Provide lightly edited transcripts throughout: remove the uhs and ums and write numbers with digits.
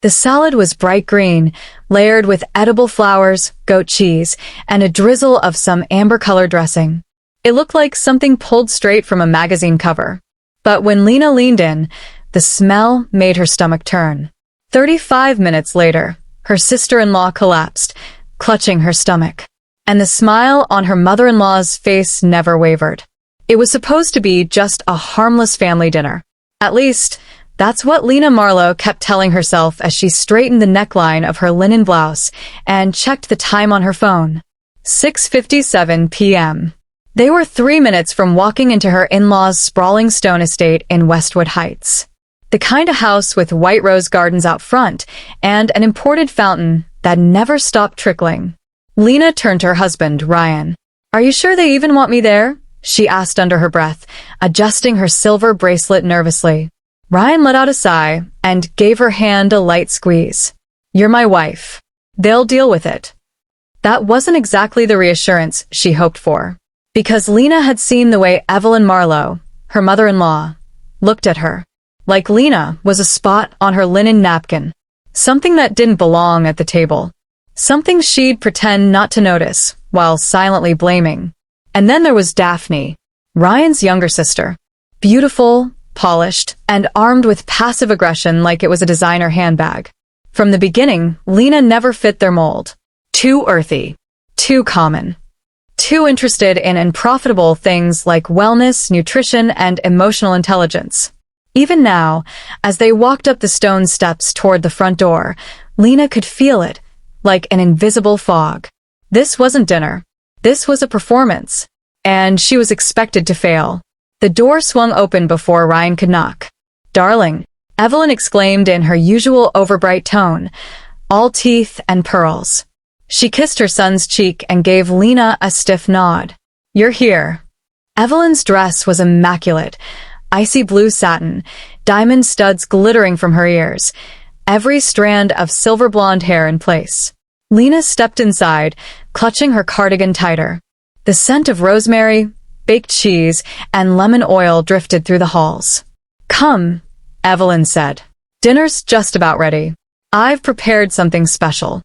The salad was bright green, layered with edible flowers, goat cheese, and a drizzle of some amber-colored dressing. It looked like something pulled straight from a magazine cover. But when Lena leaned in, the smell made her stomach turn. 35 minutes later, her sister-in-law collapsed, clutching her stomach. And the smile on her mother-in-law's face never wavered. It was supposed to be just a harmless family dinner. At least, that's what Lena Marlowe kept telling herself as she straightened the neckline of her linen blouse and checked the time on her phone. 6:57 p.m. They were 3 minutes from walking into her in-laws' sprawling stone estate in Westwood Heights. The kind of house with white rose gardens out front and an imported fountain that never stopped trickling. Lena turned to her husband, Ryan. "Are you sure they even want me there?" she asked under her breath, adjusting her silver bracelet nervously. Ryan let out a sigh and gave her hand a light squeeze. "You're my wife. They'll deal with it." That wasn't exactly the reassurance she hoped for, because Lena had seen the way Evelyn Marlowe, her mother-in-law, looked at her. Like Lena was a spot on her linen napkin, something that didn't belong at the table, something she'd pretend not to notice while silently blaming. And then there was Daphne, Ryan's younger sister, beautiful, polished, and armed with passive aggression like it was a designer handbag. From the beginning, Lena never fit their mold. Too earthy. Too common. Too interested in unprofitable things like wellness, nutrition, and emotional intelligence. Even now, as they walked up the stone steps toward the front door, Lena could feel it, like an invisible fog. This wasn't dinner. This was a performance. And she was expected to fail. The door swung open before Ryan could knock. "Darling," Evelyn exclaimed in her usual overbright tone, all teeth and pearls. She kissed her son's cheek and gave Lena a stiff nod. "You're here." Evelyn's dress was immaculate, icy blue satin, diamond studs glittering from her ears, every strand of silver blonde hair in place. Lena stepped inside, clutching her cardigan tighter. The scent of rosemary, baked cheese, and lemon oil drifted through the halls. "Come," Evelyn said. "Dinner's just about ready. I've prepared something special."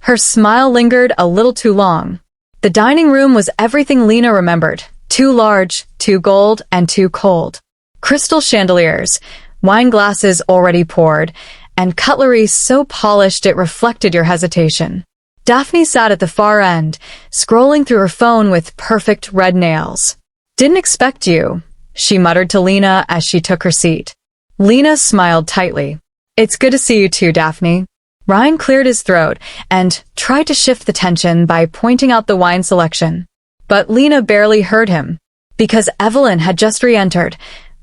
Her smile lingered a little too long. The dining room was everything Lena remembered, too large, too gold, and too cold. Crystal chandeliers, wine glasses already poured, and cutlery so polished it reflected your hesitation. Daphne sat at the far end, scrolling through her phone with perfect red nails. "Didn't expect you," she muttered to Lena as she took her seat. Lena smiled tightly. "It's good to see you too, Daphne." Ryan cleared his throat and tried to shift the tension by pointing out the wine selection. But Lena barely heard him, because Evelyn had just re-entered,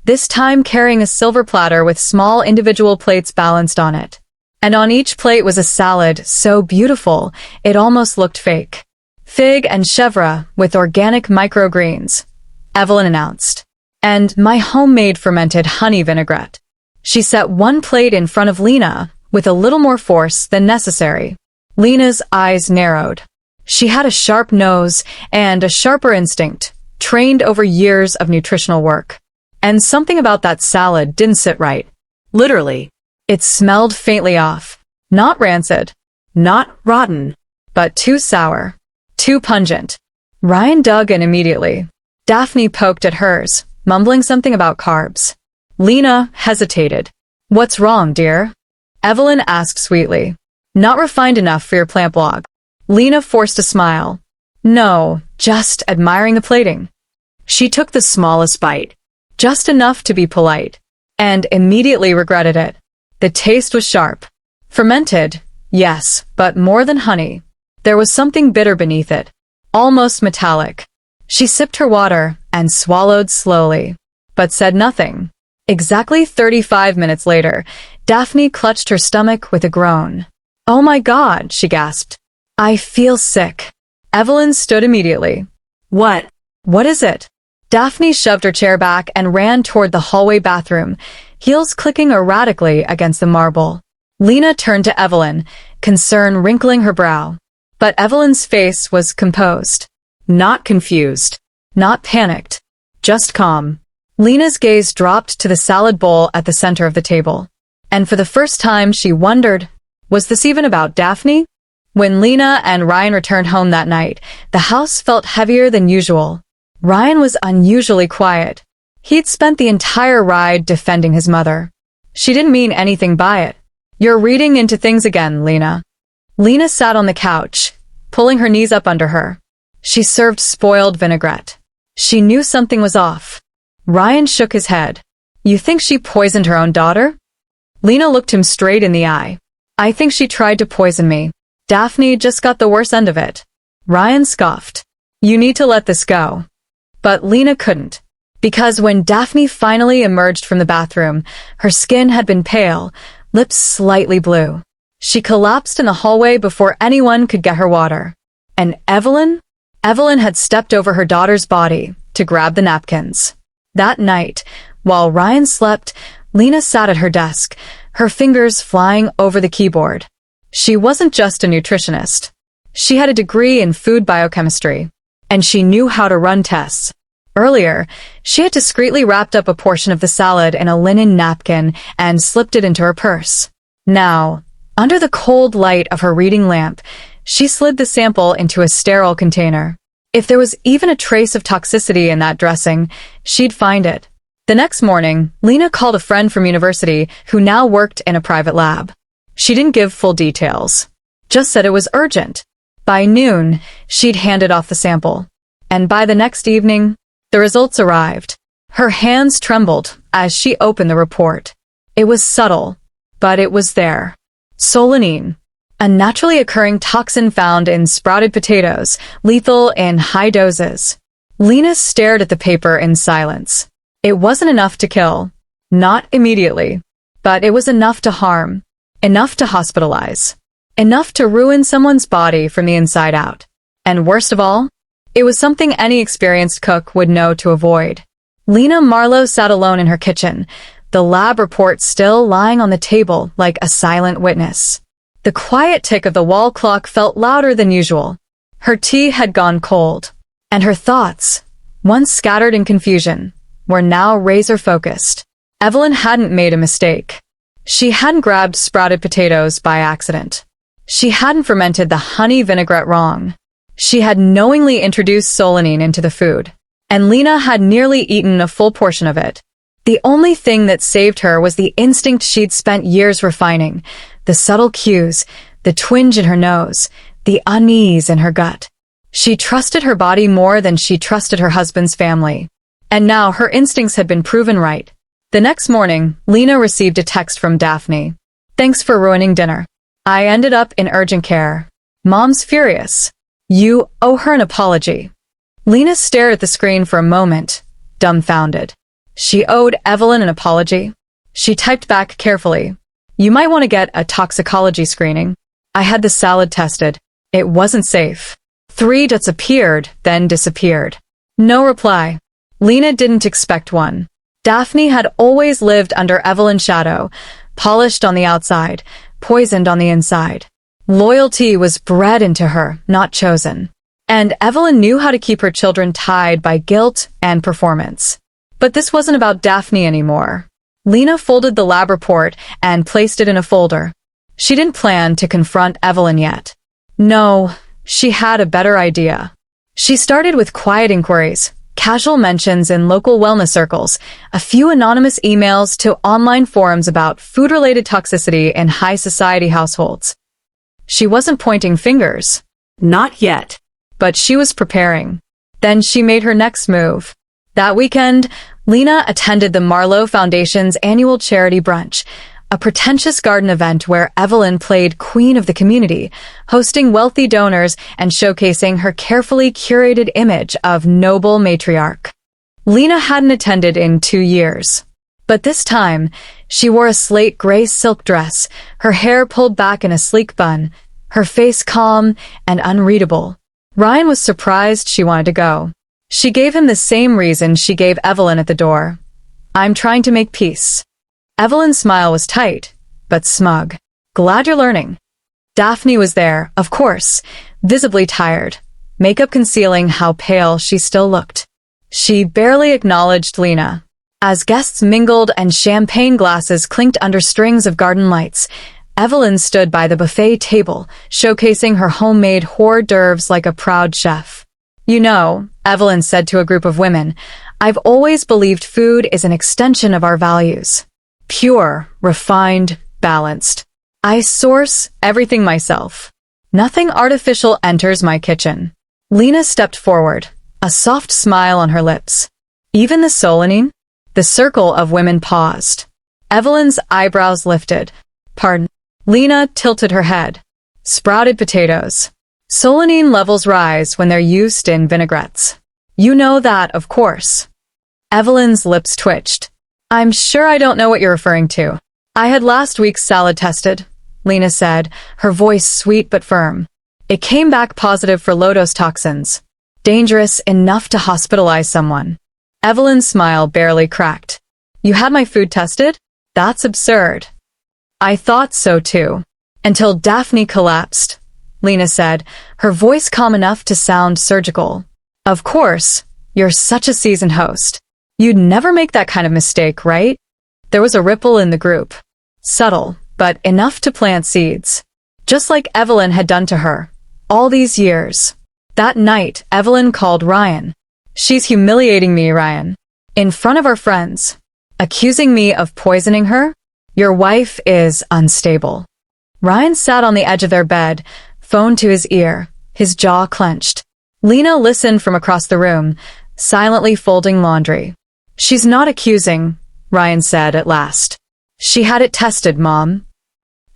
this time carrying a silver platter with small individual plates balanced on it. And on each plate was a salad so beautiful it almost looked fake. "Fig and chèvre with organic microgreens," Evelyn announced. "And my homemade fermented honey vinaigrette." She set one plate in front of Lena with a little more force than necessary. Lena's eyes narrowed. She had a sharp nose and a sharper instinct, trained over years of nutritional work. And something about that salad didn't sit right. Literally. It smelled faintly off. Not rancid. Not rotten. But too sour. Too pungent. Ryan dug in immediately. Daphne poked at hers, mumbling something about carbs. Lena hesitated. "What's wrong, dear?" Evelyn asked sweetly. "Not refined enough for your plant blog." Lena forced a smile. "No, just admiring the plating." She took the smallest bite, just enough to be polite, and immediately regretted it. The taste was sharp. Fermented, yes, but more than honey. There was something bitter beneath it, almost metallic. She sipped her water and swallowed slowly, but said nothing. Exactly 35 minutes later, Daphne clutched her stomach with a groan. "Oh my God," she gasped. "I feel sick." Evelyn stood immediately. "What? What is it?" Daphne shoved her chair back and ran toward the hallway bathroom, heels clicking erratically against the marble. Lena turned to Evelyn, concern wrinkling her brow. But Evelyn's face was composed. Not confused. Not panicked. Just calm. Lena's gaze dropped to the salad bowl at the center of the table. And for the first time she wondered, was this even about Daphne? When Lena and Ryan returned home that night, the house felt heavier than usual. Ryan was unusually quiet. He'd spent the entire ride defending his mother. She didn't mean anything by it. You're reading into things again, Lena. Lena sat on the couch, pulling her knees up under her. She served spoiled vinaigrette. She knew something was off. Ryan shook his head. You think she poisoned her own daughter? Lena looked him straight in the eye. I think she tried to poison me. Daphne just got the worst end of it. Ryan scoffed. You need to let this go. But Lena couldn't. Because when Daphne finally emerged from the bathroom, her skin had been pale, lips slightly blue. She collapsed in the hallway before anyone could get her water. And Evelyn? Evelyn had stepped over her daughter's body to grab the napkins. That night, while Ryan slept, Lena sat at her desk, her fingers flying over the keyboard. She wasn't just a nutritionist. She had a degree in food biochemistry, and she knew how to run tests. Earlier, she had discreetly wrapped up a portion of the salad in a linen napkin and slipped it into her purse. Now, under the cold light of her reading lamp, she slid the sample into a sterile container. If there was even a trace of toxicity in that dressing, she'd find it. The next morning, Lena called a friend from university who now worked in a private lab. She didn't give full details, just said it was urgent. By noon, she'd handed off the sample. And by the next evening, the results arrived. Her hands trembled as she opened the report. It was subtle, but it was there. Solanine, a naturally occurring toxin found in sprouted potatoes, lethal in high doses. Lena stared at the paper in silence. It wasn't enough to kill. Not immediately. But it was enough to harm. Enough to hospitalize. Enough to ruin someone's body from the inside out. And worst of all, it was something any experienced cook would know to avoid. Lena Marlowe sat alone in her kitchen, the lab report still lying on the table like a silent witness. The quiet tick of the wall clock felt louder than usual. Her tea had gone cold, and her thoughts, once scattered in confusion, were now razor-focused. Evelyn hadn't made a mistake. She hadn't grabbed sprouted potatoes by accident. She hadn't fermented the honey vinaigrette wrong. She had knowingly introduced solanine into the food, and Lena had nearly eaten a full portion of it. The only thing that saved her was the instinct she'd spent years refining, the subtle cues, the twinge in her nose, the unease in her gut. She trusted her body more than she trusted her husband's family. And now her instincts had been proven right. The next morning, Lena received a text from Daphne. Thanks for ruining dinner. I ended up in urgent care. Mom's furious. You owe her an apology. Lena stared at the screen for a moment, dumbfounded. She owed Evelyn an apology. She typed back carefully. You might want to get a toxicology screening. I had the salad tested. It wasn't safe. 3 dots appeared, then disappeared. No reply. Lena didn't expect one. Daphne had always lived under Evelyn's shadow, polished on the outside, poisoned on the inside. Loyalty was bred into her, not chosen. And Evelyn knew how to keep her children tied by guilt and performance. But this wasn't about Daphne anymore. Lena folded the lab report and placed it in a folder. She didn't plan to confront Evelyn yet. No, she had a better idea. She started with quiet inquiries, casual mentions in local wellness circles, a few anonymous emails to online forums about food-related toxicity in high society households. She wasn't pointing fingers. Not yet. But she was preparing. Then she made her next move. That weekend, Lena attended the Marlowe Foundation's annual charity brunch, a pretentious garden event where Evelyn played queen of the community, hosting wealthy donors and showcasing her carefully curated image of noble matriarch. Lena hadn't attended in 2 years. But this time, she wore a slate gray silk dress, her hair pulled back in a sleek bun, her face calm and unreadable. Ryan was surprised she wanted to go. She gave him the same reason she gave Evelyn at the door. I'm trying to make peace. Evelyn's smile was tight, but smug. Glad you're learning. Daphne was there, of course, visibly tired, makeup concealing how pale she still looked. She barely acknowledged Lena. As guests mingled and champagne glasses clinked under strings of garden lights, Evelyn stood by the buffet table, showcasing her homemade hors d'oeuvres like a proud chef. "You know," Evelyn said to a group of women, "I've always believed food is an extension of our values. Pure, refined, balanced. I source everything myself. Nothing artificial enters my kitchen." Lena stepped forward, a soft smile on her lips. "Even the solanine?" The circle of women paused. Evelyn's eyebrows lifted. "Pardon?" Lena tilted her head. "Sprouted potatoes. Solanine levels rise when they're used in vinaigrettes. You know that, of course." Evelyn's lips twitched. "I'm sure I don't know what you're referring to. I had last week's salad tested," Lena said, her voice sweet but firm. "It came back positive for low-dose toxins. Dangerous enough to hospitalize someone." Evelyn's smile barely cracked. "You had my food tested? That's absurd." "I thought so too. Until Daphne collapsed," Lena said, her voice calm enough to sound surgical. "Of course, you're such a seasoned host. You'd never make that kind of mistake, right?" There was a ripple in the group. Subtle, but enough to plant seeds. Just like Evelyn had done to her, all these years. That night, Evelyn called Ryan. "She's humiliating me, Ryan. In front of our friends. Accusing me of poisoning her? Your wife is unstable." Ryan sat on the edge of their bed, phone to his ear, his jaw clenched. Lena listened from across the room, silently folding laundry. "She's not accusing," Ryan said at last. "She had it tested, Mom."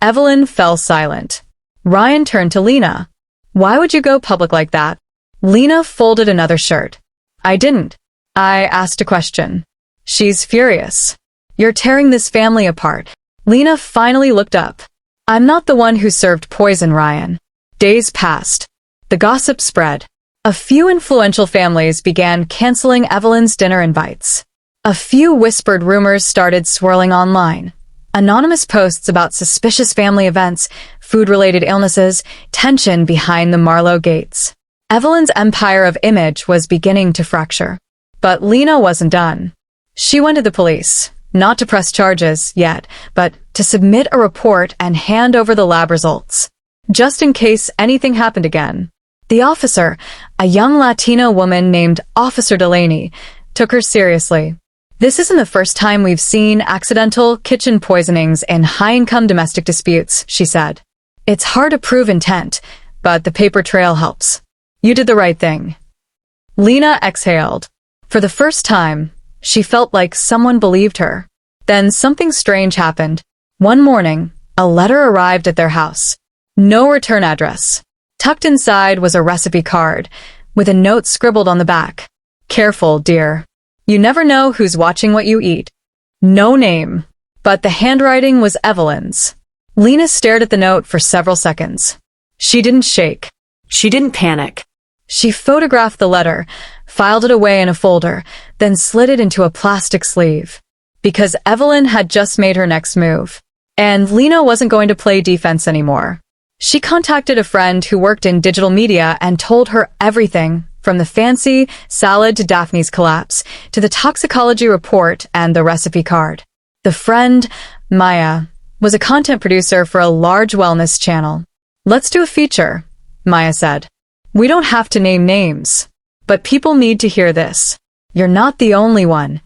Evelyn fell silent. Ryan turned to Lena. "Why would you go public like that?" Lena folded another shirt. "I didn't. I asked a question." "She's furious. You're tearing this family apart." Lena finally looked up. "I'm not the one who served poison, Ryan." Days passed. The gossip spread. A few influential families began canceling Evelyn's dinner invites. A few whispered rumors started swirling online. Anonymous posts about suspicious family events, food-related illnesses, tension behind the Marlowe gates. Evelyn's empire of image was beginning to fracture. But Lena wasn't done. She went to the police, not to press charges yet, but to submit a report and hand over the lab results, just in case anything happened again. The officer, a young Latino woman named Officer Delaney, took her seriously. "This isn't the first time we've seen accidental kitchen poisonings in high-income domestic disputes," she said. "It's hard to prove intent, but the paper trail helps. You did the right thing." Lena exhaled. For the first time, she felt like someone believed her. Then something strange happened. One morning, a letter arrived at their house. No return address. Tucked inside was a recipe card, with a note scribbled on the back. "Careful, dear. You never know who's watching what you eat." No name, but the handwriting was Evelyn's. Lena stared at the note for several seconds. She didn't shake. She didn't panic. She photographed the letter, filed it away in a folder, then slid it into a plastic sleeve. Because Evelyn had just made her next move. And Lena wasn't going to play defense anymore. She contacted a friend who worked in digital media and told her everything, from the fancy salad to Daphne's collapse, to the toxicology report and the recipe card. The friend, Maya, was a content producer for a large wellness channel. "Let's do a feature," Maya said. "We don't have to name names, but people need to hear this. You're not the only one."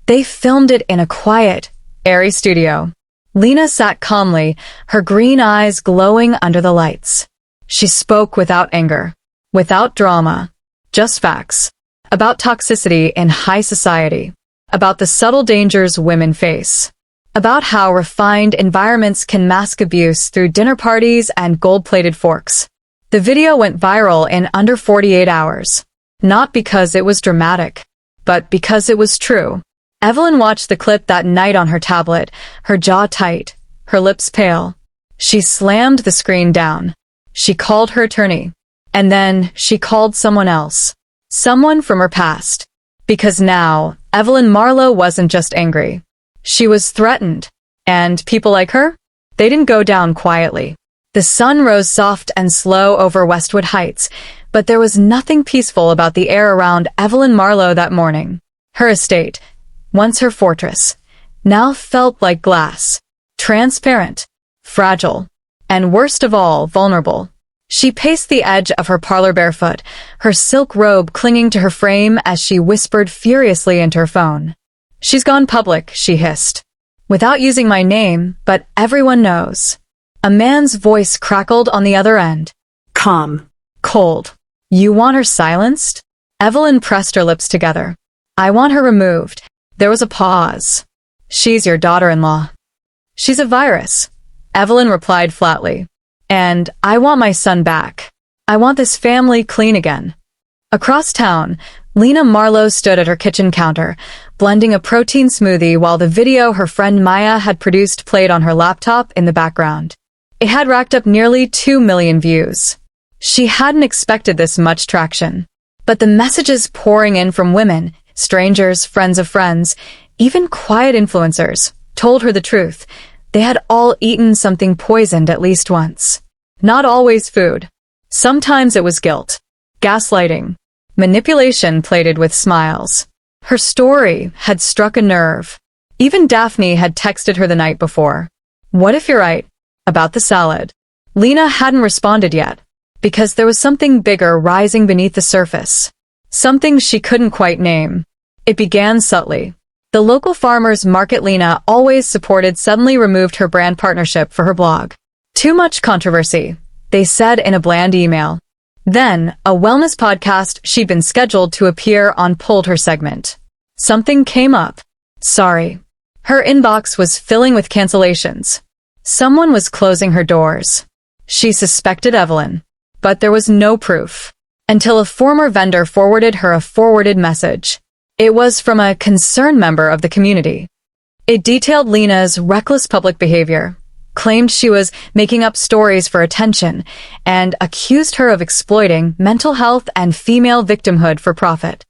They filmed it in a quiet, airy studio. Lena sat calmly, her green eyes glowing under the lights. She spoke without anger, without drama, just facts. About toxicity in high society. About the subtle dangers women face. About how refined environments can mask abuse through dinner parties and gold-plated forks. The video went viral in under 48 hours. Not because it was dramatic, but because it was true. Evelyn watched the clip that night on her tablet, her jaw tight, her lips pale. She slammed the screen down. She called her attorney. And then she called someone else. Someone from her past. Because now, Evelyn Marlowe wasn't just angry. She was threatened. And people like her? They didn't go down quietly. The sun rose soft and slow over Westwood Heights, but there was nothing peaceful about the air around Evelyn Marlowe that morning. Her estate, once her fortress, now felt like glass, transparent, fragile, and worst of all, vulnerable. She paced the edge of her parlor barefoot, her silk robe clinging to her frame as she whispered furiously into her phone. "She's gone public," she hissed. "Without using my name, but everyone knows." A man's voice crackled on the other end. Calm. Cold. "You want her silenced?" Evelyn pressed her lips together. "I want her removed." There was a pause. "She's your daughter-in-law." "She's a virus," Evelyn replied flatly. "And I want my son back. I want this family clean again." Across town, Lena Marlowe stood at her kitchen counter, blending a protein smoothie while the video her friend Maya had produced played on her laptop in the background. It had racked up nearly 2 million views. She hadn't expected this much traction. But the messages pouring in from women, strangers, friends of friends, even quiet influencers, told her the truth. They had all eaten something poisoned at least once. Not always food. Sometimes it was guilt, gaslighting, manipulation plated with smiles. Her story had struck a nerve. Even Daphne had texted her the night before. "What if you're right about the salad?" Lena hadn't responded yet, because there was something bigger rising beneath the surface. Something she couldn't quite name. It began subtly. The local farmers market Lena always supported suddenly removed her brand partnership for her blog. "Too much controversy," they said in a bland email. Then, a wellness podcast she'd been scheduled to appear on pulled her segment. Something came up. Sorry. Her inbox was filling with cancellations. Someone was closing her doors. She suspected Evelyn. But there was no proof. Until a former vendor forwarded her a forwarded message. It was from a concerned member of the community. It detailed Lena's reckless public behavior, claimed she was making up stories for attention, and accused her of exploiting mental health and female victimhood for profit.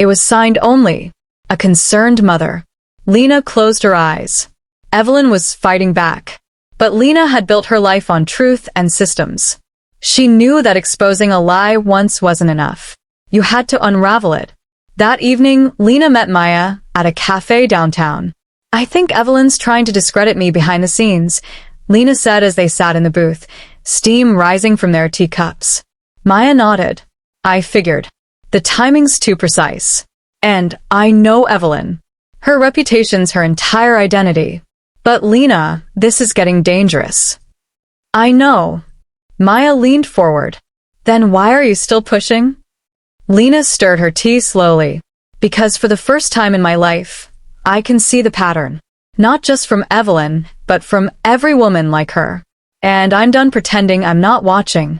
It was signed only, a concerned mother. Lena closed her eyes. Evelyn was fighting back. But Lena had built her life on truth and systems. She knew that exposing a lie once wasn't enough. You had to unravel it. That evening, Lena met Maya at a cafe downtown. "I think Evelyn's trying to discredit me behind the scenes," Lena said as they sat in the booth, steam rising from their teacups. Maya nodded. "I figured. The timing's too precise. And I know Evelyn. Her reputation's her entire identity. But Lena, this is getting dangerous." "I know." Maya leaned forward. "Then why are you still pushing?" Lena stirred her tea slowly. "Because for the first time in my life, I can see the pattern. Not just from Evelyn, but from every woman like her. And I'm done pretending I'm not watching."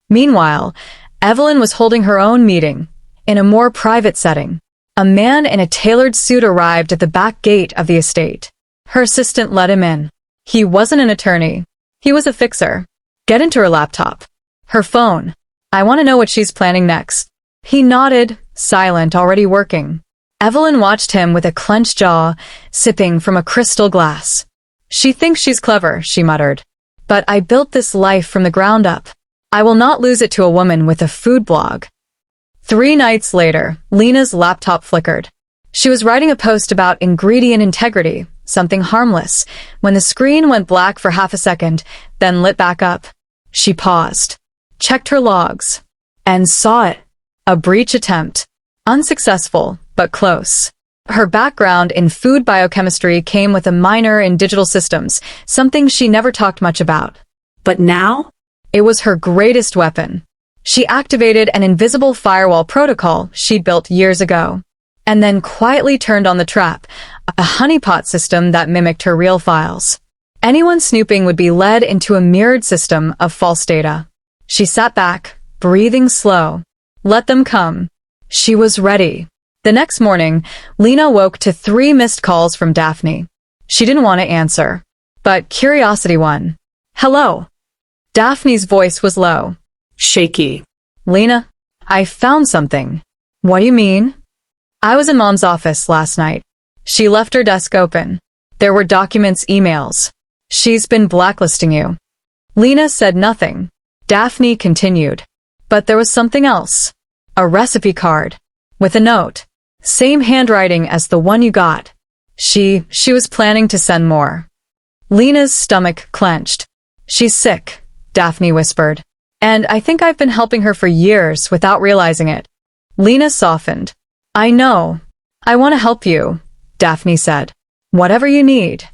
Meanwhile, Evelyn was holding her own meeting, in a more private setting. A man in a tailored suit arrived at the back gate of the estate. Her assistant let him in. He wasn't an attorney. He was a fixer. "Get into her laptop. Her phone. I want to know what she's planning next." He nodded, silent, already working. Evelyn watched him with a clenched jaw, sipping from a crystal glass. "She thinks she's clever," she muttered. "But I built this life from the ground up. I will not lose it to a woman with a food blog." 3 nights later, Lena's laptop flickered. She was writing a post about ingredient integrity, something harmless, when the screen went black for half a second, then lit back up. She paused, checked her logs, and saw it. A breach attempt. Unsuccessful, but close. Her background in food biochemistry came with a minor in digital systems, something she never talked much about. But now? It was her greatest weapon. She activated an invisible firewall protocol she'd built years ago, and then quietly turned on the trap, a honeypot system that mimicked her real files. Anyone snooping would be led into a mirrored system of false data. She sat back, breathing slow. Let them come. She was ready. The next morning, Lena woke to 3 missed calls from Daphne. She didn't want to answer, but curiosity won. "Hello." Daphne's voice was low. Shaky. "Lena, I found something." "What do you mean?" "I was in Mom's office last night. She left her desk open. There were documents, emails. She's been blacklisting you." Lena said nothing. Daphne continued. "But there was something else. A recipe card. With a note. Same handwriting as the one you got. She was planning to send more. Lena's stomach clenched. She's sick, Daphne whispered. And I think I've been helping her for years without realizing it. Lena softened. I know. I want to help you, Daphne said. Whatever you need.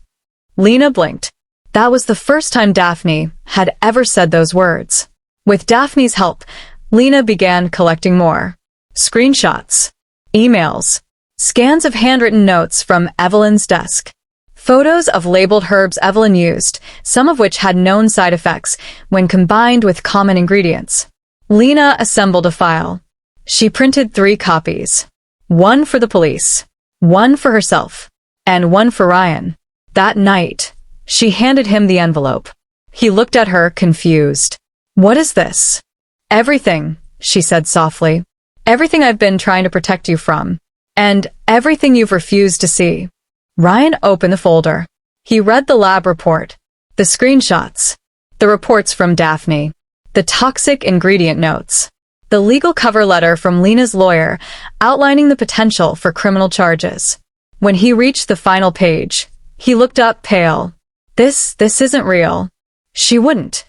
Lena blinked. That was the first time Daphne had ever said those words. With Daphne's help, Lena began collecting more. Screenshots, emails, scans of handwritten notes from Evelyn's desk, photos of labeled herbs Evelyn used, some of which had known side effects when combined with common ingredients. Lena assembled a file. She printed 3 copies. One for the police, one for herself, and one for Ryan. That night, she handed him the envelope. He looked at her, confused. What is this? Everything, she said softly. Everything I've been trying to protect you from. And everything you've refused to see. Ryan opened the folder. He read the lab report, the screenshots, the reports from Daphne, the toxic ingredient notes, the legal cover letter from Lena's lawyer outlining the potential for criminal charges. When he reached the final page, he looked up pale. This isn't real. She wouldn't.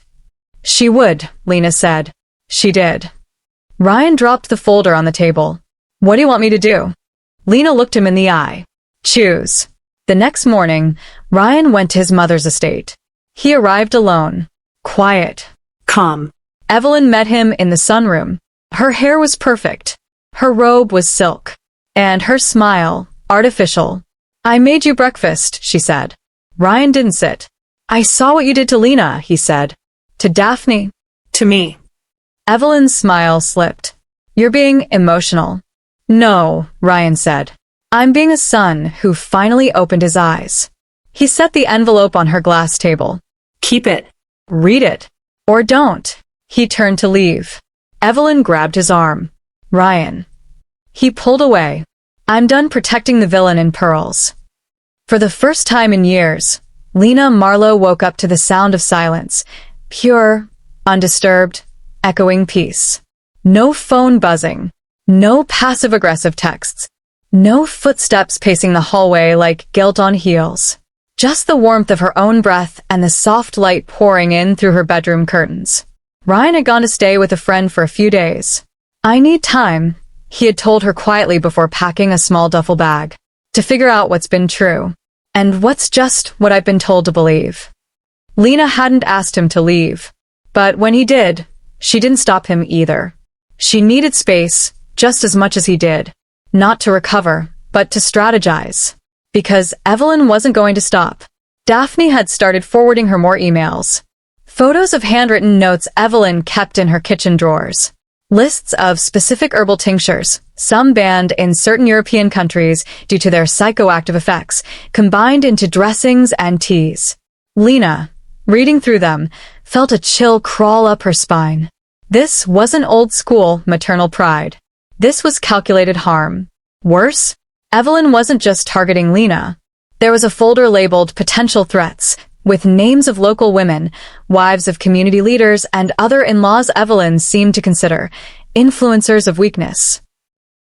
She would, Lena said. She did. Ryan dropped the folder on the table. What do you want me to do? Lena looked him in the eye. Choose. The next morning, Ryan went to his mother's estate. He arrived alone. Quiet. Calm. Evelyn met him in the sunroom. Her hair was perfect. Her robe was silk. And her smile, artificial. I made you breakfast, she said. Ryan didn't sit. I saw what you did to Lena, he said. To Daphne. To me. Evelyn's smile slipped. You're being emotional. No, Ryan said. I'm being a son who finally opened his eyes. He set the envelope on her glass table. Keep it. Read it. Or don't. He turned to leave. Evelyn grabbed his arm. Ryan. He pulled away. I'm done protecting the villain in pearls. For the first time in years, Lena Marlowe woke up to the sound of silence. Pure, undisturbed, echoing peace. No phone buzzing. No passive-aggressive texts. No footsteps pacing the hallway like guilt on heels. Just the warmth of her own breath and the soft light pouring in through her bedroom curtains. Ryan had gone to stay with a friend for a few days. I need time, he had told her quietly before packing a small duffel bag, to figure out what's been true, and what's just what I've been told to believe. Lena hadn't asked him to leave, but when he did, she didn't stop him either. She needed space, just as much as he did. Not to recover, but to strategize. Because Evelyn wasn't going to stop. Daphne had started forwarding her more emails. Photos of handwritten notes Evelyn kept in her kitchen drawers. Lists of specific herbal tinctures, some banned in certain European countries due to their psychoactive effects, combined into dressings and teas. Lena, reading through them, felt a chill crawl up her spine. This wasn't old-school maternal pride. This was calculated harm. Worse, Evelyn wasn't just targeting Lena. There was a folder labeled Potential Threats, with names of local women, wives of community leaders, and other in-laws Evelyn seemed to consider influencers of weakness.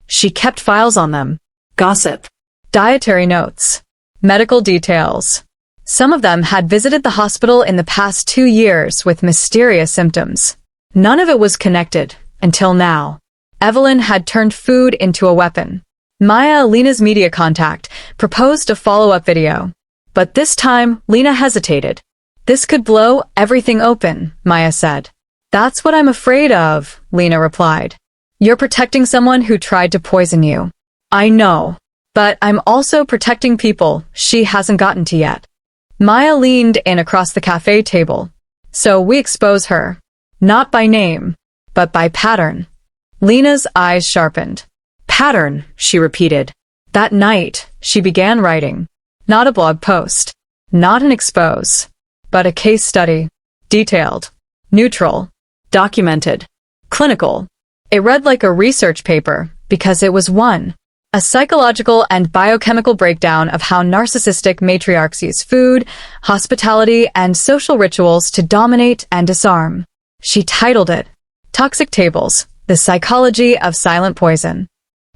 She kept files on them. Gossip. Dietary notes. Medical details. Some of them had visited the hospital in the past 2 years with mysterious symptoms. None of it was connected, until now. Evelyn had turned food into a weapon. Maya, Lena's media contact, proposed a follow-up video. But this time, Lena hesitated. This could blow everything open, Maya said. That's what I'm afraid of, Lena replied. You're protecting someone who tried to poison you. I know. But I'm also protecting people she hasn't gotten to yet. Maya leaned in across the cafe table. So we expose her. Not by name, but by pattern. Lena's eyes sharpened. Pattern, she repeated. That night, she began writing. Not a blog post. Not an expose. But a case study. Detailed. Neutral. Documented. Clinical. It read like a research paper, because it was one. A psychological and biochemical breakdown of how narcissistic matriarchs use food, hospitality, and social rituals to dominate and disarm. She titled it, Toxic Tables, The Psychology of Silent Poison.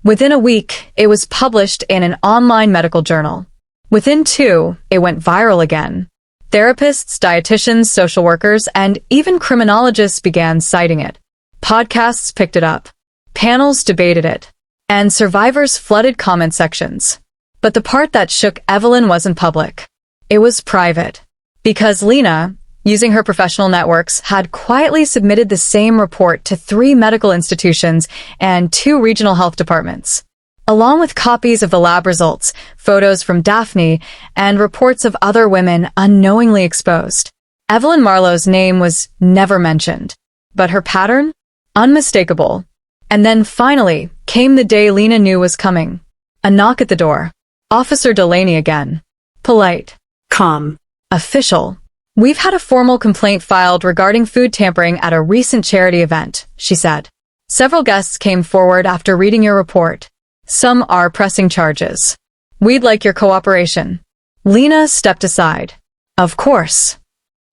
Within a week, it was published in an online medical journal. Within 2, it went viral again. Therapists, dietitians, social workers, and even criminologists began citing it. Podcasts picked it up. Panels debated it. And survivors flooded comment sections. But the part that shook Evelyn wasn't public. It was private. Because Lena, using her professional networks, had quietly submitted the same report to 3 medical institutions and 2 regional health departments, along with copies of the lab results, photos from Daphne, and reports of other women unknowingly exposed. Evelyn Marlowe's name was never mentioned, but her pattern? Unmistakable. And then finally came the day Lena knew was coming. A knock at the door. Officer Delaney again. Polite. Calm. Official. We've had a formal complaint filed regarding food tampering at a recent charity event, she said. Several guests came forward after reading your report. Some are pressing charges. We'd like your cooperation. Lena stepped aside. Of course.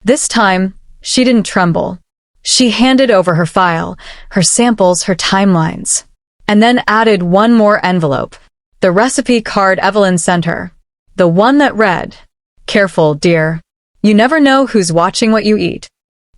This time, she didn't tremble. She handed over her file, her samples, her timelines, and then added one more envelope. The recipe card Evelyn sent her. The one that read, "Careful, dear. You never know who's watching what you eat."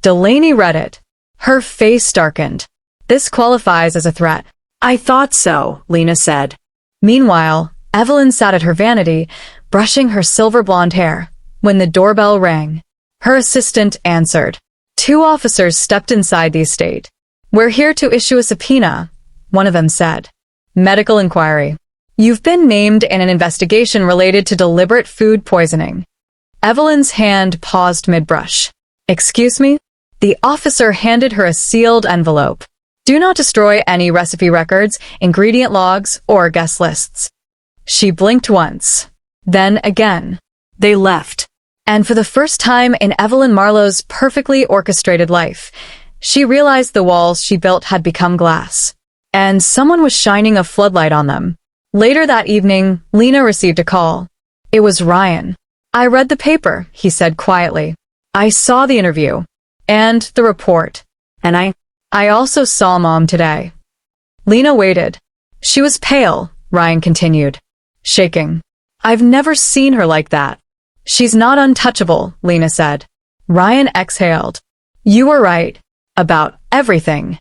Delaney read it. Her face darkened. This qualifies as a threat. I thought so, Lena said. Meanwhile, Evelyn sat at her vanity, brushing her silver blonde hair, when the doorbell rang. Her assistant answered. 2 officers stepped inside the estate. "We're here to issue a subpoena," one of them said. "Medical inquiry. You've been named in an investigation related to deliberate food poisoning." Evelyn's hand paused mid-brush. "Excuse me?" The officer handed her a sealed envelope. "Do not destroy any recipe records, ingredient logs, or guest lists." She blinked once. Then again. They left. And for the first time in Evelyn Marlowe's perfectly orchestrated life, she realized the walls she built had become glass. And someone was shining a floodlight on them. Later that evening, Lena received a call. It was Ryan. "I read the paper," he said quietly. "I saw the interview. And the report. And I also saw Mom today." Lena waited. She was pale, Ryan continued. Shaking. "I've never seen her like that." "She's not untouchable," Lena said. Ryan exhaled. "You were right. About everything."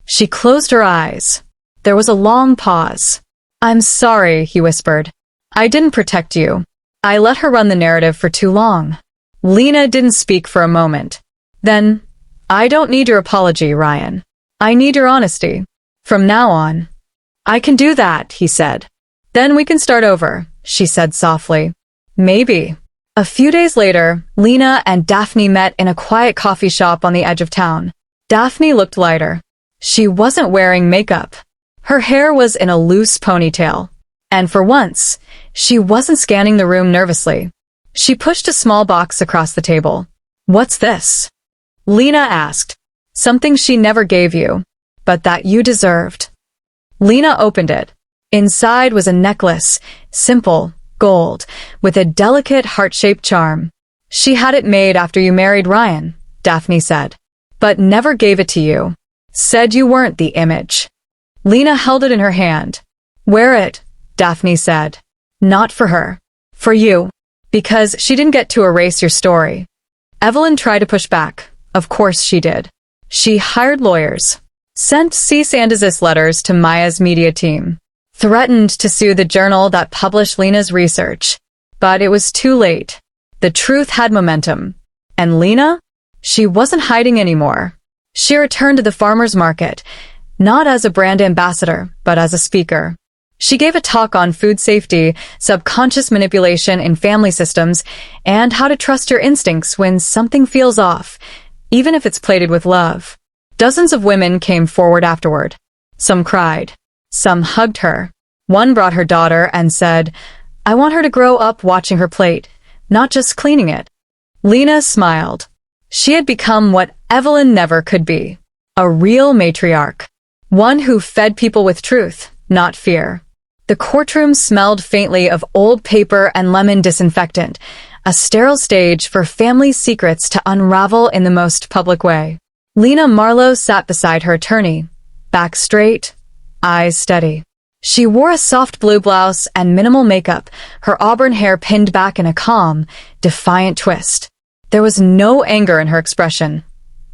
She closed her eyes. There was a long pause. "I'm sorry," he whispered. "I didn't protect you. I let her run the narrative for too long." Lena didn't speak for a moment. Then, "I don't need your apology, Ryan. I need your honesty. From now on." "I can do that," he said. "Then we can start over," she said softly. "Maybe." A few days later, Lena and Daphne met in a quiet coffee shop on the edge of town. Daphne looked lighter. She wasn't wearing makeup. Her hair was in a loose ponytail. And for once, she wasn't scanning the room nervously. She pushed a small box across the table. "What's this?" Lena asked. "Something she never gave you, but that you deserved." Lena opened it. Inside was a necklace, simple, gold, with a delicate heart-shaped charm. "She had it made after you married Ryan," Daphne said, "but never gave it to you. Said you weren't the image." Lena held it in her hand. "Wear it," Daphne said. "Not for her. For you. Because she didn't get to erase your story." Evelyn tried to push back. Of course she did. She hired lawyers, sent cease and desist letters to Maya's media team, threatened to sue the journal that published Lena's research. But it was too late. The truth had momentum. And Lena? She wasn't hiding anymore. She returned to the farmer's market, not as a brand ambassador, but as a speaker. She gave a talk on food safety, subconscious manipulation in family systems, and how to trust your instincts when something feels off, even if it's plated with love. Dozens of women came forward afterward. Some cried. Some hugged her. One brought her daughter and said, "I want her to grow up watching her plate, not just cleaning it." Lena smiled. She had become what Evelyn never could be. A real matriarch. One who fed people with truth, not fear. The courtroom smelled faintly of old paper and lemon disinfectant, a sterile stage for family secrets to unravel in the most public way. Lena Marlowe sat beside her attorney, back straight, eyes steady. She wore a soft blue blouse and minimal makeup, her auburn hair pinned back in a calm, defiant twist. There was no anger in her expression,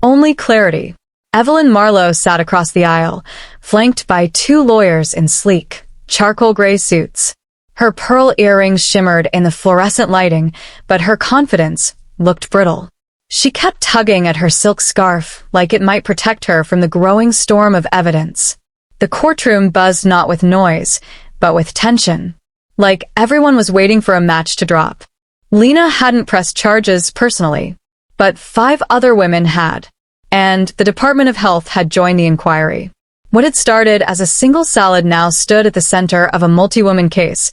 only clarity. Evelyn Marlowe sat across the aisle, flanked by two lawyers in sleek, charcoal gray suits. Her pearl earrings shimmered in the fluorescent lighting, but her confidence looked brittle. She kept tugging at her silk scarf like it might protect her from the growing storm of evidence. The courtroom buzzed not with noise, but with tension. Like everyone was waiting for a match to drop. Lena hadn't pressed charges personally, but 5 other women had, and the Department of Health had joined the inquiry. What had started as a single salad now stood at the center of a multi-woman case,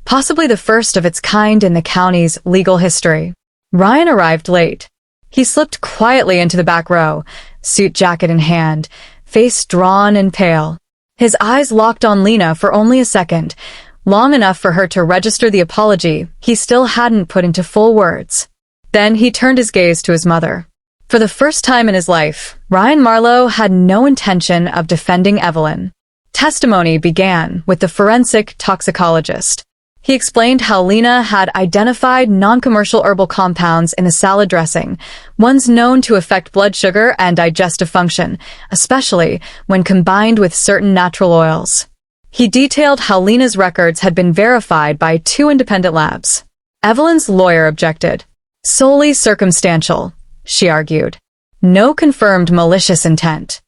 possibly the first of its kind in the county's legal history. Ryan arrived late. He slipped quietly into the back row, suit jacket in hand, face drawn and pale. His eyes locked on Lena for only a second, long enough for her to register the apology he still hadn't put into full words. Then he turned his gaze to his mother. For the first time in his life, Ryan Marlowe had no intention of defending Evelyn. Testimony began with the forensic toxicologist. He explained how Lena had identified non-commercial herbal compounds in the salad dressing, ones known to affect blood sugar and digestive function, especially when combined with certain natural oils. He detailed how Lena's records had been verified by 2 independent labs. Evelyn's lawyer objected. Solely circumstantial, she argued. No confirmed malicious intent.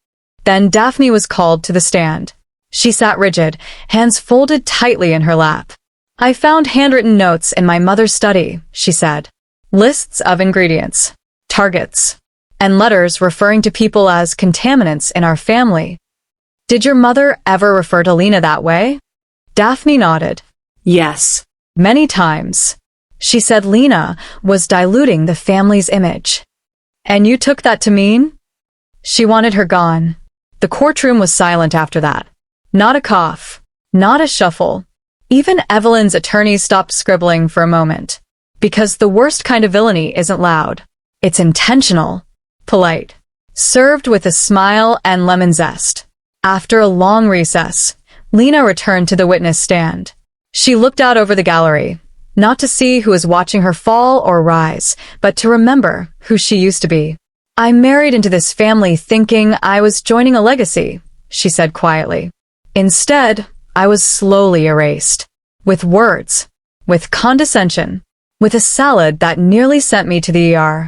Then Daphne was called to the stand. She sat rigid, hands folded tightly in her lap. I found handwritten notes in my mother's study, she said. Lists of ingredients, targets, and letters referring to people as contaminants in our family. Did your mother ever refer to Lena that way? Daphne nodded. Yes. Many times. She said Lena was diluting the family's image. And you took that to mean? She wanted her gone. The courtroom was silent after that. Not a cough. Not a shuffle. Even Evelyn's attorneys stopped scribbling for a moment. Because the worst kind of villainy isn't loud. It's intentional. Polite. Served with a smile and lemon zest. After a long recess, Lena returned to the witness stand. She looked out over the gallery, not to see who was watching her fall or rise, but to remember who she used to be. I married into this family thinking I was joining a legacy, she said quietly. Instead, I was slowly erased. With words, with condescension, with a salad that nearly sent me to the ER.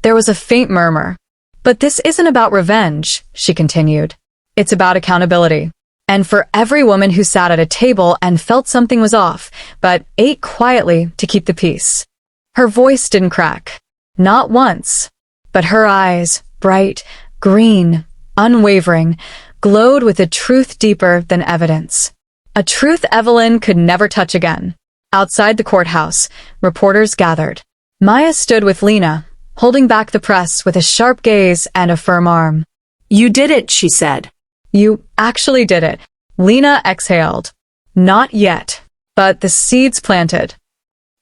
There was a faint murmur. But this isn't about revenge, she continued. It's about accountability. And for every woman who sat at a table and felt something was off, but ate quietly to keep the peace. Her voice didn't crack. Not once. But her eyes, bright, green, unwavering, glowed with a truth deeper than evidence. A truth Evelyn could never touch again. Outside the courthouse, reporters gathered. Maya stood with Lena, holding back the press with a sharp gaze and a firm arm. You did it, she said. You actually did it. Lena exhaled. Not yet. But the seeds planted.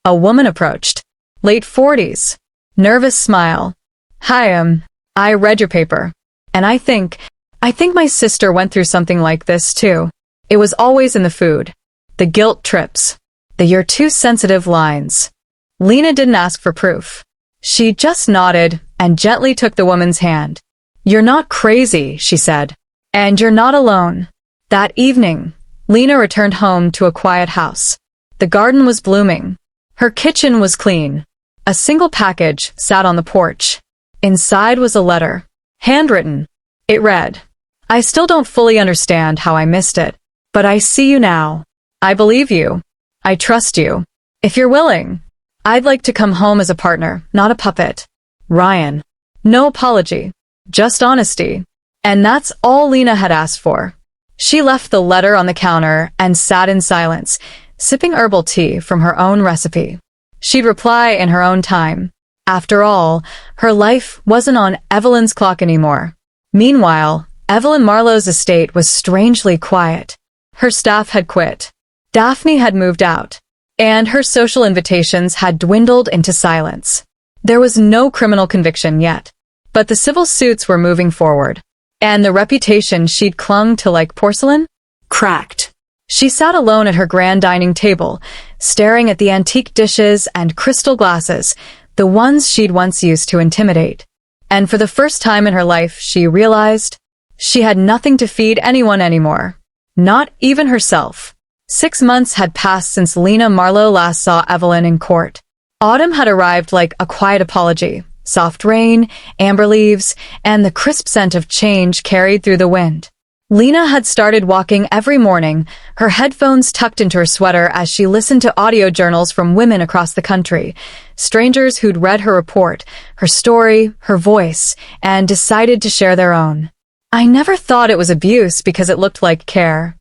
A woman approached. Late 40s. Nervous smile. Hi, I read your paper. And I think my sister went through something like this too. It was always in the food. The guilt trips. The "you're too sensitive" lines. Lena didn't ask for proof. She just nodded and gently took the woman's hand. You're not crazy, she said. And you're not alone. That evening, Lena returned home to a quiet house. The garden was blooming. Her kitchen was clean. A single package sat on the porch. Inside was a letter. Handwritten. It read, I still don't fully understand how I missed it, but I see you now. I believe you. I trust you. If you're willing, I'd like to come home as a partner, not a puppet. Ryan. No apology. Just honesty. And that's all Lena had asked for. She left the letter on the counter and sat in silence, sipping herbal tea from her own recipe. She'd reply in her own time. After all, her life wasn't on Evelyn's clock anymore. Meanwhile, Evelyn Marlowe's estate was strangely quiet. Her staff had quit. Daphne had moved out. And her social invitations had dwindled into silence. There was no criminal conviction yet. But the civil suits were moving forward. And the reputation she'd clung to like porcelain? Cracked. She sat alone at her grand dining table, staring at the antique dishes and crystal glasses, the ones she'd once used to intimidate. And for the first time in her life, she realized she had nothing to feed anyone anymore. Not even herself. 6 months had passed since Lena Marlowe last saw Evelyn in court. Autumn had arrived like a quiet apology. Soft rain, amber leaves, and the crisp scent of change carried through the wind. Lena had started walking every morning, her headphones tucked into her sweater as she listened to audio journals from women across the country, strangers who'd read her report, her story, her voice, and decided to share their own. I never thought it was abuse because it looked like care.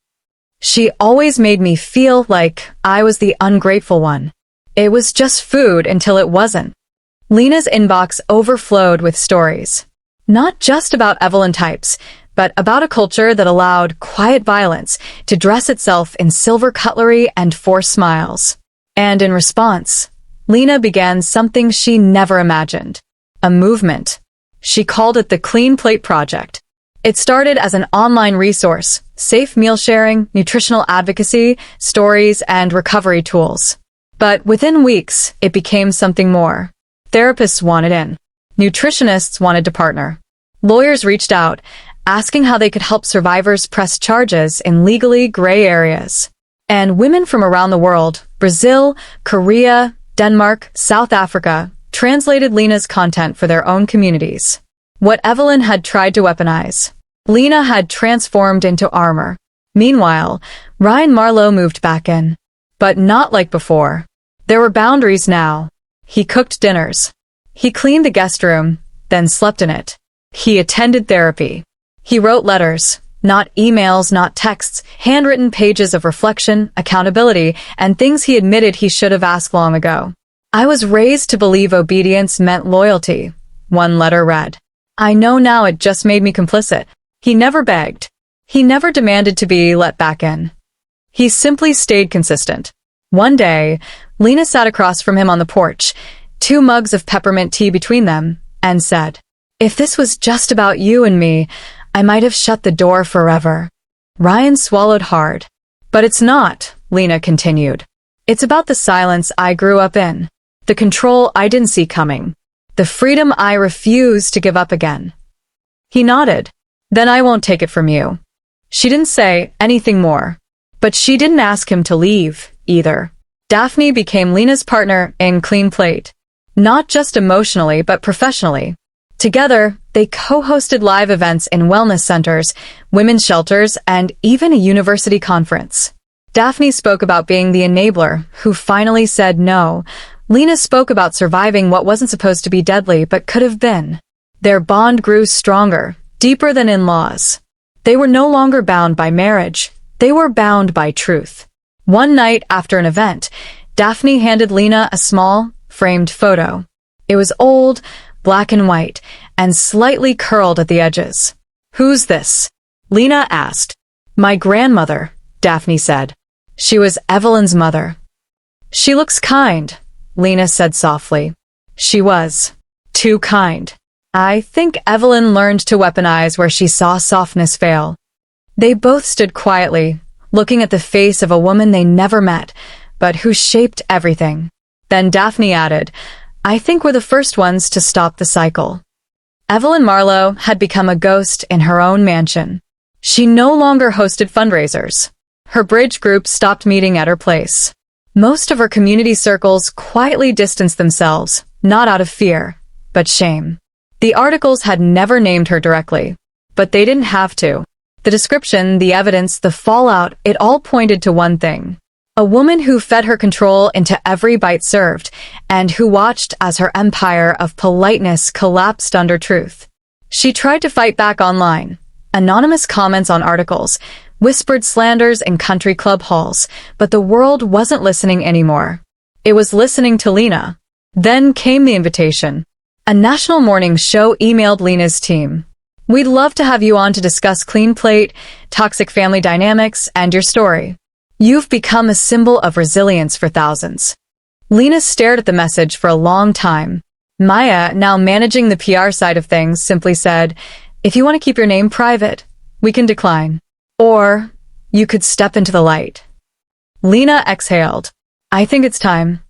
She always made me feel like I was the ungrateful one. It was just food until it wasn't. Lena's inbox overflowed with stories. Not just about Evelyn types, but about a culture that allowed quiet violence to dress itself in silver cutlery and forced smiles. And in response, Lena began something she never imagined. A movement. She called it the Clean Plate Project. It started as an online resource, safe meal sharing, nutritional advocacy, stories, and recovery tools. But within weeks, it became something more. Therapists wanted in. Nutritionists wanted to partner. Lawyers reached out, asking how they could help survivors press charges in legally gray areas. And women from around the world, Brazil, Korea, Denmark, South Africa, translated Lena's content for their own communities. What Evelyn had tried to weaponize, Lena had transformed into armor. Meanwhile, Ryan Marlowe moved back in. But not like before. There were boundaries now. He cooked dinners. He cleaned the guest room, then slept in it. He attended therapy. He wrote letters, not emails, not texts, handwritten pages of reflection, accountability, and things he admitted he should have asked long ago. I was raised to believe obedience meant loyalty, one letter read. I know now it just made me complicit. He never begged. He never demanded to be let back in. He simply stayed consistent. One day, Lena sat across from him on the porch, 2 mugs of peppermint tea between them, and said, "If this was just about you and me, I might have shut the door forever." Ryan swallowed hard. "But it's not," Lena continued. "It's about the silence I grew up in, the control I didn't see coming, the freedom I refused to give up again." He nodded. "Then I won't take it from you." She didn't say anything more. But she didn't ask him to leave, either. Daphne became Lena's partner in Clean Plate. Not just emotionally, but professionally. Together, they co-hosted live events in wellness centers, women's shelters, and even a university conference. Daphne spoke about being the enabler who finally said no. Lena spoke about surviving what wasn't supposed to be deadly but could have been. Their bond grew stronger, deeper than in-laws. They were no longer bound by marriage. They were bound by truth. One night after an event, Daphne handed Lena a small, framed photo. It was old, black and white, and slightly curled at the edges. "Who's this?" Lena asked. "My grandmother," Daphne said. She was Evelyn's mother. "She looks kind," Lena said softly. She was. Too kind. I think Evelyn learned to weaponize where she saw softness fail. They both stood quietly, looking at the face of a woman they never met, but who shaped everything. Then Daphne added, "I think we're the first ones to stop the cycle." Evelyn Marlowe had become a ghost in her own mansion. She no longer hosted fundraisers. Her bridge group stopped meeting at her place. Most of her community circles quietly distanced themselves, not out of fear, but shame. The articles had never named her directly, but they didn't have to. The description, the evidence, the fallout, it all pointed to one thing. A woman who fed her control into every bite served, and who watched as her empire of politeness collapsed under truth. She tried to fight back online. Anonymous comments on articles, whispered slanders in country club halls, but the world wasn't listening anymore. It was listening to Lena. Then came the invitation. A national morning show emailed Lena's team. "We'd love to have you on to discuss Clean Plate, toxic family dynamics, and your story. You've become a symbol of resilience for thousands." Lena stared at the message for a long time. Maya, now managing the PR side of things, simply said, "If you want to keep your name private, we can decline." Or, you could step into the light. Lena exhaled. I think it's time.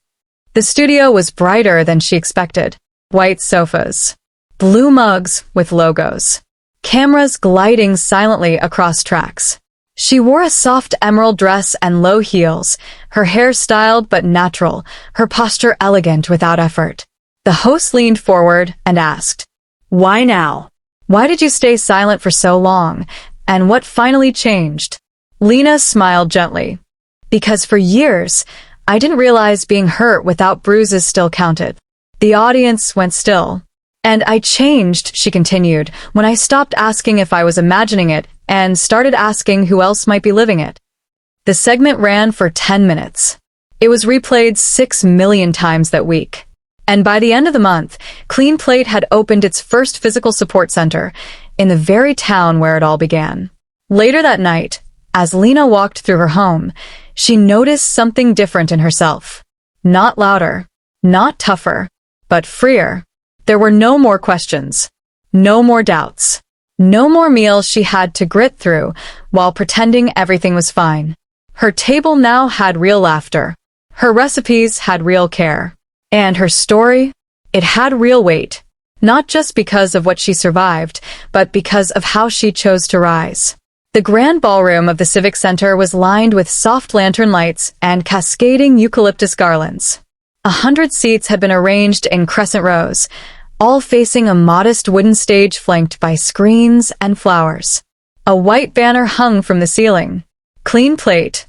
The studio was brighter than she expected. White sofas, blue mugs with logos, cameras gliding silently across tracks. She wore a soft emerald dress and low heels, her hair styled but natural, her posture elegant without effort. The host leaned forward and asked, "Why now? Why did you stay silent for so long? And what finally changed?" Lena smiled gently. Because for years, I didn't realize being hurt without bruises still counted. The audience went still. And I changed, she continued, when I stopped asking if I was imagining it and started asking who else might be living it. The segment ran for 10 minutes. It was replayed 6 million times that week. And by the end of the month, Clean Plate had opened its first physical support center in the very town where it all began. Later that night, as Lena walked through her home, she noticed something different in herself. Not louder, not tougher, but freer. There were no more questions, no more doubts, no more meals she had to grit through while pretending everything was fine. Her table now had real laughter. Her recipes had real care. And her story? It had real weight, not just because of what she survived, but because of how she chose to rise. The grand ballroom of the Civic Center was lined with soft lantern lights and cascading eucalyptus garlands. 100 seats had been arranged in crescent rows, all facing a modest wooden stage flanked by screens and flowers. A white banner hung from the ceiling. Clean Plate.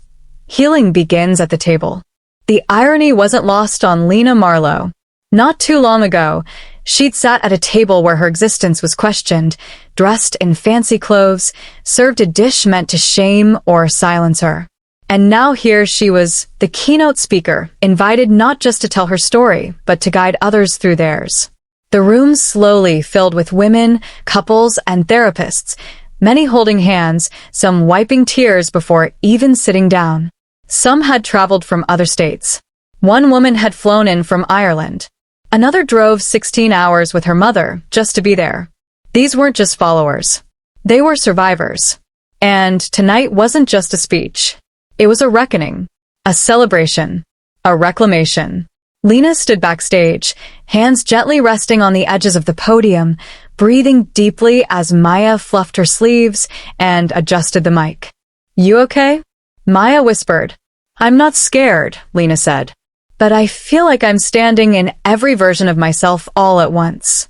Healing begins at the table. The irony wasn't lost on Lena Marlowe. Not too long ago, she'd sat at a table where her existence was questioned, dressed in fancy clothes, served a dish meant to shame or silence her. And now here she was, the keynote speaker, invited not just to tell her story, but to guide others through theirs. The room slowly filled with women, couples, and therapists, many holding hands, some wiping tears before even sitting down. Some had traveled from other states. One woman had flown in from Ireland. Another drove 16 hours with her mother just to be there. These weren't just followers. They were survivors. And tonight wasn't just a speech. It was a reckoning, a celebration, a reclamation. Lena stood backstage, hands gently resting on the edges of the podium, breathing deeply as Maya fluffed her sleeves and adjusted the mic. "You okay?" Maya whispered. "I'm not scared," Lena said. "But I feel like I'm standing in every version of myself all at once."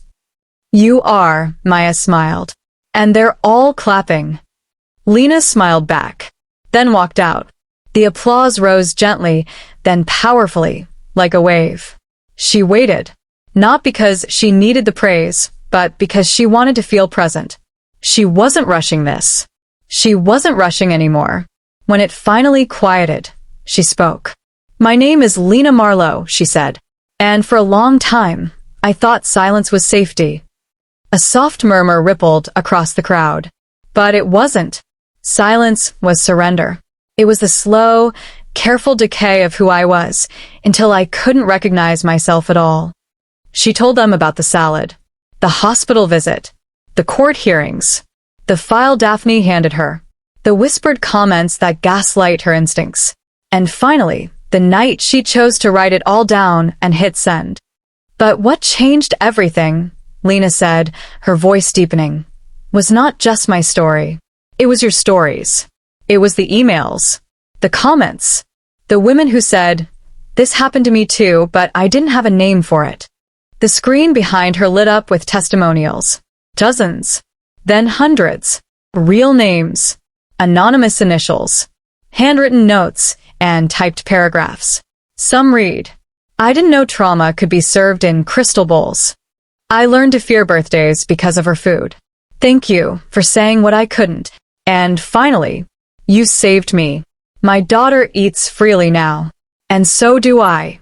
"You are," Maya smiled. "And they're all clapping." Lena smiled back, then walked out. The applause rose gently, then powerfully, like a wave. She waited, not because she needed the praise, but because she wanted to feel present. She wasn't rushing this. She wasn't rushing anymore. When it finally quieted, she spoke. "My name is Lena Marlowe," she said. "And for a long time, I thought silence was safety." A soft murmur rippled across the crowd. But it wasn't. Silence was surrender. It was the slow, careful decay of who I was, until I couldn't recognize myself at all. She told them about the salad, the hospital visit, the court hearings, the file Daphne handed her, the whispered comments that gaslight her instincts, and finally, the night she chose to write it all down and hit send. But what changed everything, Lena said, her voice deepening, was not just my story. It was your stories. It was the emails, the comments, the women who said, "This happened to me too, but I didn't have a name for it." The screen behind her lit up with testimonials. Dozens. Then hundreds. Real names. Anonymous initials. Handwritten notes and typed paragraphs. Some read, "I didn't know trauma could be served in crystal bowls. I learned to fear birthdays because of her food. Thank you for saying what I couldn't. And finally, you saved me. My daughter eats freely now. And so do I."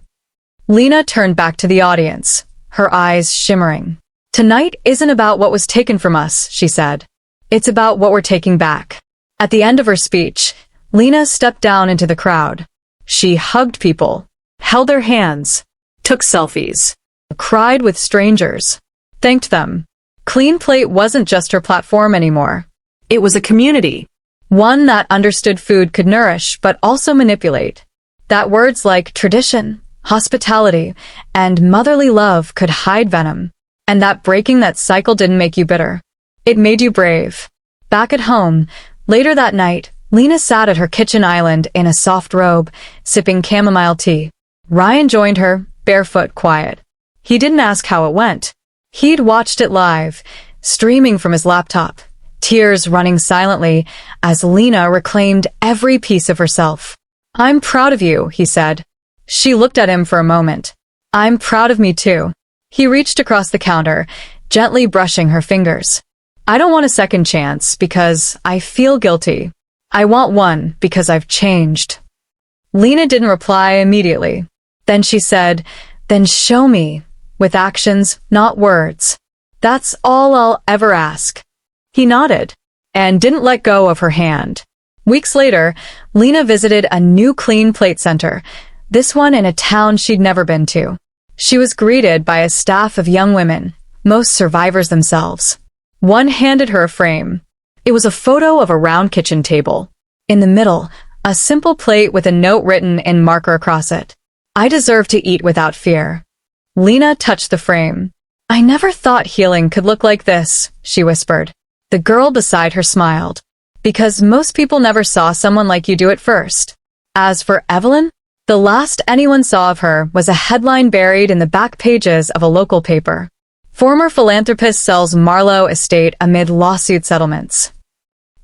Lena turned back to the audience, her eyes shimmering. "Tonight isn't about what was taken from us," she said. "It's about what we're taking back." At the end of her speech, Lena stepped down into the crowd. She hugged people, held their hands, took selfies, cried with strangers, thanked them. Clean Plate wasn't just her platform anymore. It was a community. One that understood food could nourish but also manipulate. That words like tradition, hospitality, and motherly love could hide venom. And that breaking that cycle didn't make you bitter. It made you brave. Back at home, later that night, Lena sat at her kitchen island in a soft robe, sipping chamomile tea. Ryan joined her, barefoot, quiet. He didn't ask how it went. He'd watched it live, streaming from his laptop, tears running silently as Lena reclaimed every piece of herself. "I'm proud of you," he said. She looked at him for a moment. "I'm proud of me too." He reached across the counter, gently brushing her fingers. "I don't want a second chance because I feel guilty. I want one because I've changed." Lena didn't reply immediately. Then she said, "Then show me, with actions, not words. That's all I'll ever ask." He nodded and didn't let go of her hand. Weeks later, Lena visited a new clean plate center, this one in a town she'd never been to. She was greeted by a staff of young women, most survivors themselves. One handed her a frame. It was a photo of a round kitchen table. In the middle, a simple plate with a note written in marker across it. "I deserve to eat without fear." Lena touched the frame. "I never thought healing could look like this," she whispered. The girl beside her smiled. "Because most people never saw someone like you do it first." As for Evelyn, the last anyone saw of her was a headline buried in the back pages of a local paper. "Former philanthropist sells Marlowe estate amid lawsuit settlements."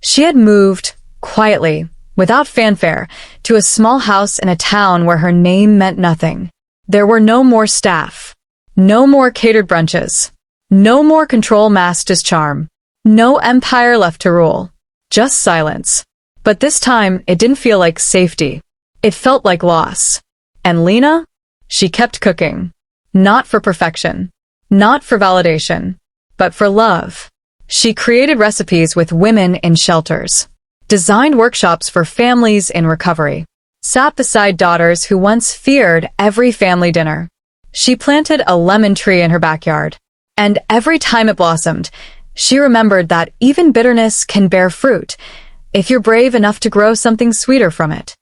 She had moved, quietly, without fanfare, to a small house in a town where her name meant nothing. There were no more staff. No more catered brunches. No more control masked as charm. No empire left to rule. Just silence. But this time, it didn't feel like safety. It felt like loss. And Lena? She kept cooking. Not for perfection. Not for validation. But for love. She created recipes with women in shelters. Designed workshops for families in recovery. Sat beside daughters who once feared every family dinner. She planted a lemon tree in her backyard. And every time it blossomed, she remembered that even bitterness can bear fruit if you're brave enough to grow something sweeter from it.